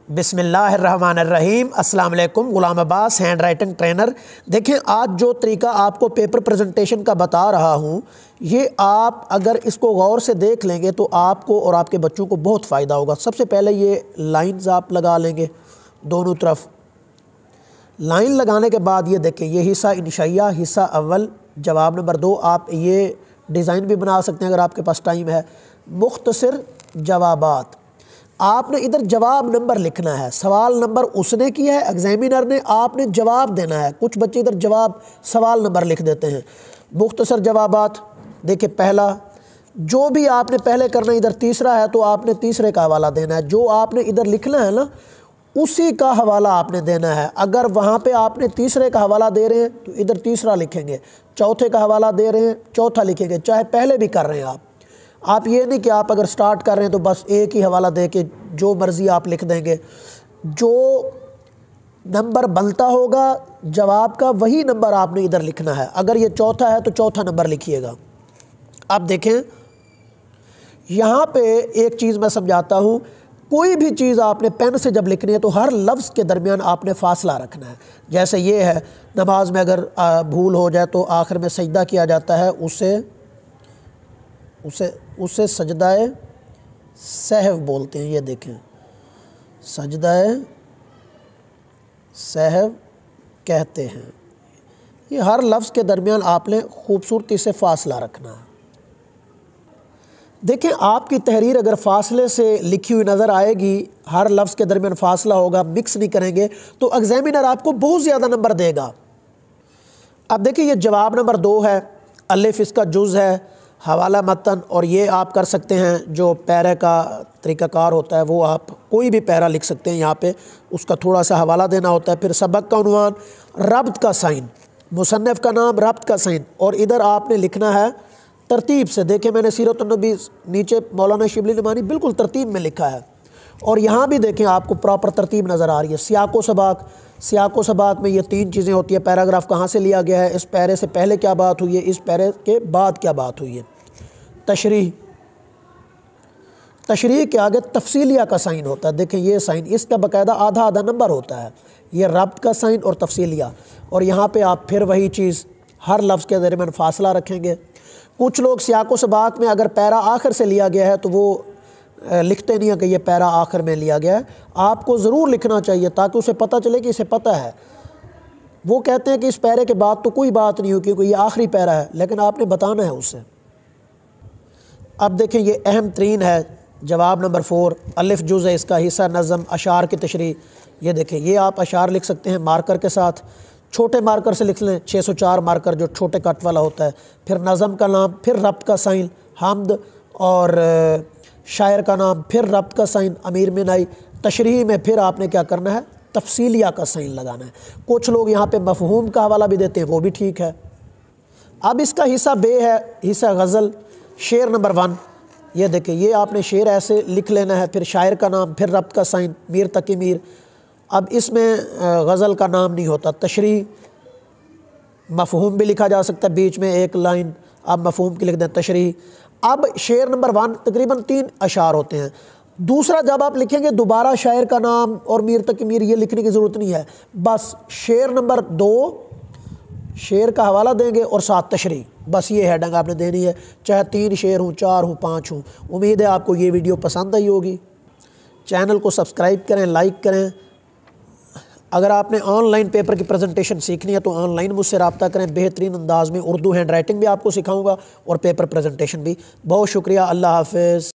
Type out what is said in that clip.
बिस्मिल्लाहिर्रहमानिर्रहीम। अस्सलाम वालेकुम। गुलाम अब्बास, हैंड राइटिंग ट्रेनर। देखें, आज जो तरीका आपको पेपर प्रेजेंटेशन का बता रहा हूँ, ये आप अगर इसको गौर से देख लेंगे तो आपको और आपके बच्चों को बहुत फ़ायदा होगा। सबसे पहले ये लाइंस आप लगा लेंगे दोनों तरफ। लाइन लगाने के बाद ये देखें, ये हिस्सा इंशाइया, हिस्सा अव्वल, जवाब नंबर 2। आप ये डिज़ाइन भी बना सकते हैं अगर आपके पास टाइम है। मुख्तसर जवाबात, आपने इधर जवाब नंबर लिखना है। सवाल नंबर उसने किया है एग्जामिनर ने, आपने जवाब देना है। कुछ बच्चे इधर जवाब सवाल नंबर लिख देते हैं। मुख्तसर जवाबात, देखिए पहला जो भी आपने पहले करना है, इधर तीसरा है तो आपने तीसरे का हवाला देना है। जो आपने इधर लिखना है ना, उसी का हवाला आपने देना है। अगर वहाँ पे आपने तीसरे का हवाला दे रहे हैं तो इधर तीसरा लिखेंगे, चौथे का हवाला दे रहे हैं चौथा लिखेंगे, चाहे पहले भी कर रहे हैं आप ये नहीं कि आप अगर स्टार्ट कर रहे हैं तो बस एक ही हवाला दे के जो मर्ज़ी आप लिख देंगे। जो नंबर बनता होगा जवाब का, वही नंबर आपने इधर लिखना है। अगर ये चौथा है तो चौथा नंबर लिखिएगा। अब देखें, यहाँ पे एक चीज़ मैं समझाता हूँ। कोई भी चीज़ आपने पेन से जब लिखनी है तो हर लफ्ज़ के दरमियान आपने फ़ासला रखना है। जैसे ये है, नमाज में अगर भूल हो जाए तो आखिर में सजदा किया जाता है, उसे सजदाए सहव बोलते हैं। ये देखें, सजदाए सहव कहते हैं। ये हर लफ्ज़ के दरमियान आपने खूबसूरती से फ़ासला रखना है। देखें, आपकी तहरीर अगर फ़ासले से लिखी हुई नज़र आएगी, हर लफ्ज़ के दरमियान फ़ासला होगा, मिक्स नहीं करेंगे, तो एग्ज़ामिनर आपको बहुत ज़्यादा नंबर देगा। अब देखिए, ये जवाब नंबर 2 है, अलिफ इसका जुज़ है, हवाला मतन। और ये आप कर सकते हैं, जो पैरा का तरीक़ाकार होता है वो आप कोई भी पैरा लिख सकते हैं। यहाँ पे उसका थोड़ा सा हवाला देना होता है। फिर सबक का उन्वान, रब्त का साइन, मुसन्निफ़ का नाम, रब्त का साइन, और इधर आपने लिखना है तरतीब से। देखें, मैंने सीरत-उन-नबी नीचे मौलाना शिबली नमानी बिल्कुल तरतीब में लिखा है। और यहाँ भी देखें, आपको प्रॉपर तरतीब नज़र आ रही है। सियाक़ो सबाक, सियाक़ो सबाक में ये 3 चीज़ें होती है। पैराग्राफ कहाँ से लिया गया है, इस पैरे से पहले क्या बात हुई है, इस पैरे के बाद क्या बात हुई है। तशरीह, तशरीह के आगे तफसीलिया का साइन होता है। देखें, ये साइन, इसका बाकायदा आधा आधा नंबर होता है। ये रब्त का साइन और तफसीलिया। और यहाँ पे आप फिर वही चीज़, हर लफ्ज़ के दरमियान फ़ासला रखेंगे। कुछ लोग सियाक़ो सबाक में अगर पैरा आखिर से लिया गया है तो वो लिखते नहीं है कि ये पैरा आखिर में लिया गया है। आपको ज़रूर लिखना चाहिए ताकि उसे पता चले कि इसे पता है। वो कहते हैं कि इस पैरे के बाद तो कोई बात नहीं हो क्योंकि ये आखिरी पैरा है, लेकिन आपने बताना है उसे। अब देखें, ये अहम तरीन है, जवाब नंबर 4, अलिफ जुज़ है, इसका हिस्सा नज़म, अशार की तशरीह। ये देखें, ये आप अशार लिख सकते हैं मार्कर के साथ। छोटे मार्कर से लिख लें, 604 मार्कर जो छोटे कट वाला होता है। फिर नज़म का नाम, फिर रब्त का साइन, हमद, और शायर का नाम, फिर रब्त का साइन, अमीर मिनाई। तशरीह में फिर आपने क्या करना है, तफसीलिया का साइन लगाना है। कुछ लोग यहाँ पे मफ़हूम का हवाला भी देते हैं, वो भी ठीक है। अब इसका हिस्सा बे है, हिस्सा गज़ल, शेर नंबर 1। ये देखिए, ये आपने शेर ऐसे लिख लेना है। फिर शायर का नाम, फिर रब्त का साइन, मीर तकी मीर। अब इसमें गज़ल का नाम नहीं होता। तशरीह, मफ़हूम भी लिखा जा सकता है, बीच में एक लाइन आप मफ़हूम की लिख दें, तशरीह। अब शेर नंबर 1 तकरीबन 3 अशार होते हैं। दूसरा जब आप लिखेंगे दोबारा शायर का नाम और मीर तकी मीर, ये लिखने की ज़रूरत नहीं है। बस शेर नंबर 2 शेर का हवाला देंगे और 7 तशरीह। बस ये हेडिंग आपने देनी है, चाहे 3 शेर हों, 4 हों, 5 हों। उम्मीद है आपको ये वीडियो पसंद आई होगी। चैनल को सब्सक्राइब करें, लाइक करें। अगर आपने ऑनलाइन पेपर की प्रेजेंटेशन सीखनी है तो ऑनलाइन मुझसे रब्ता करें। बेहतरीन अंदाज में उर्दू हैंड राइटिंग भी आपको सिखाऊंगा और पेपर प्रेजेंटेशन भी। बहुत शुक्रिया, अल्लाह हाफ़िज़।